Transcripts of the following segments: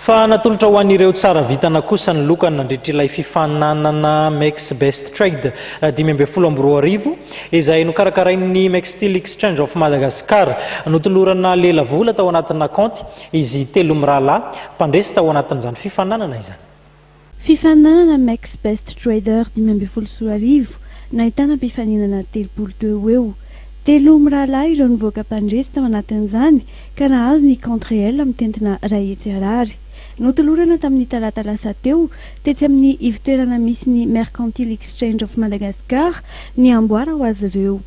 Fa natolotra ho an'ireo tsara vitana kosa ny lokana nandritrilay fifananana Max Best Trade 2024 izay nokarakarain'ny Max Steel Exchange of Madagascar notolorana lela vola tao anatina kaonty izy telo mirahalahy mpandresy tao anatin'izany fifananana izany. Fifananana Max Best Trader 2024 nahitana mpifaninana 32 eo. Telo mirahalahy ireo nivoaka mpandresy tao anatin'izany ka nahazo ny compte réel amin'ny tentina iray hetsy ariary. Notolorana tamin'ny talata lasa teo tetsy amin'ny ivitoerana misy ny Mercantile Exchange of Madagascar ny amboara ho azy ireo.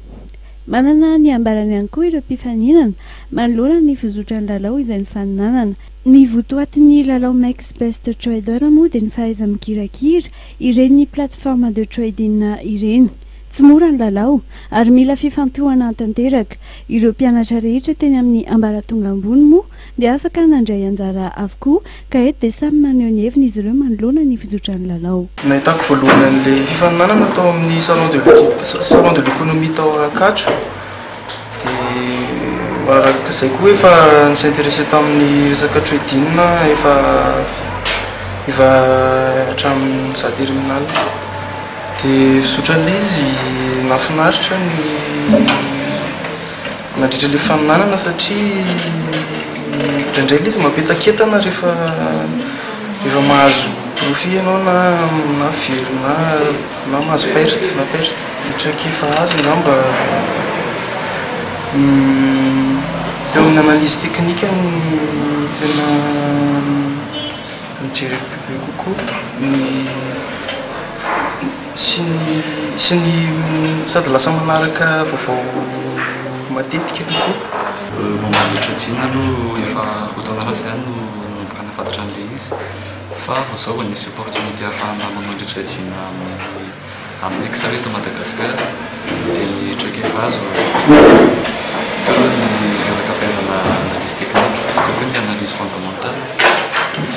Manana ny ambarany ihany koa ireo mpifaninana manoloana ny fizotran'ny lalao izay nifaninanana. Ny votoatin'ny lalao Max Best Trader moa dia ny fahaiza mikirakira ireny plateforme de trading ireny. Tsy mora ny lalao ary mila fifantohana tanteraka. Ireo mpianatra rehetra teny amin'ny ambaratonga ambony moa dia afaka nandray anjara avokoa ka eto dia samy maneho ny heviny izy ireo manoloana ny fizotran'ny lalao. Nahitako voalohany an'ilay fifaninanana tao amin'ny salon de l'économie tao Ankatso dia maaraka izay koa efa nisintéressé tamin'ny resaka trading efa hatramin'ny za terminal. Dia fisotran'ilay izy nahafinaritra ny nandritra ilay fifaninanana satria indraindray ilay izy mampeta-ketana rehefa mahazo profit ianao na very na mahazo perte hitraka efa azo ngamba teo amin'ny analyse technique no tena mijereko bebe kokoa sy ny sady lasa manaraka vaovao matetika kokoa. Momba ny trading aloha efa fotoana ratsy ihany no nanomboka nafantatra an'ilay izy fa vao izao nisy opportunité ahafahana manao ny trading amin'ny exa eto Madagascar dia hitraka efa azo teo ny resaka fahaizana analyse technique teo koa ny analyse fondamentale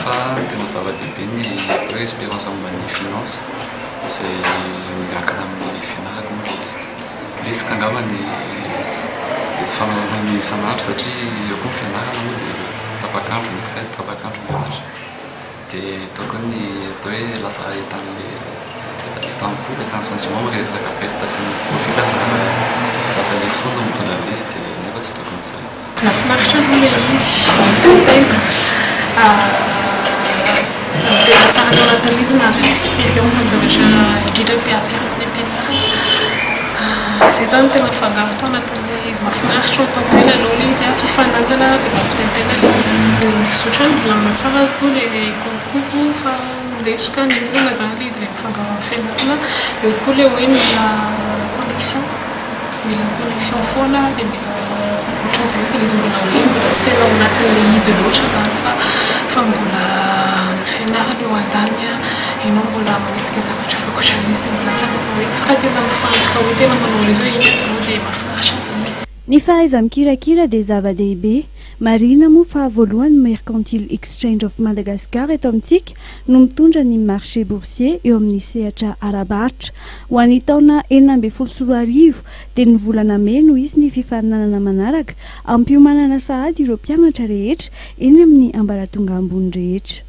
fa tena zava-dehibe ny après expérience amin'ny finance izay miankina amin'ny fianarana moa izy. Ilay izy kangamba ny izy fananana isan'andro satria eo koa ny fianarana moa dia tapakandro ny traite tapakandro mianatra dia ataoko ny atao hoe lasa etan'ny vola etan'ny sentiment rehefa resaka perte sy ny profit lasa ilay fona mitondra an'ilay izy dia nefa tsy tokony izay. Nafinaritra ilay izy tena dia tsara tao anatin'ilay izy nahazo expérience amin'ny zavatra indrindra mpiampiarana ny ampianarana. Izay zany tena fangaro tao anatin'ilay izy mahafinaritra ao ataoko hoe lalao ilay izy fifananana dia mampitentena ilay izy. Ny fisotrany milamina tsara koa ilay concours fa lesika ny olona zany ilay izy ilay mifangaro amin'ny fianarana. Eo koa ilay hoe mila connexion foana dia mila ohatran'izay dia izy mbola hoe mbola tsy tena ao anatin'ilay izy loatra zany fa mbola fianarana eo an-tany ianao mbola manenjika zavatra fakoatran'izy dia mbola tsara hoe fa raha tena mifantoka hoe tena manao an'izao iny atao dia mahafinaritra izy. Ny fahaiza mikirakira dia zava-dehibe. Marina moa fa voalohany Mercantile Exchange of Madagascar eto amintsika no mitondra ny marché boursier eo amin'ny sehatra Arabatra. Ho an'ny taona 2024 dia ny volana May no isy ny fifaninanana manaraka ampiomanana sahady ireo mpianatra rehetra eny amin'ny ambaratonga ambony rehetra.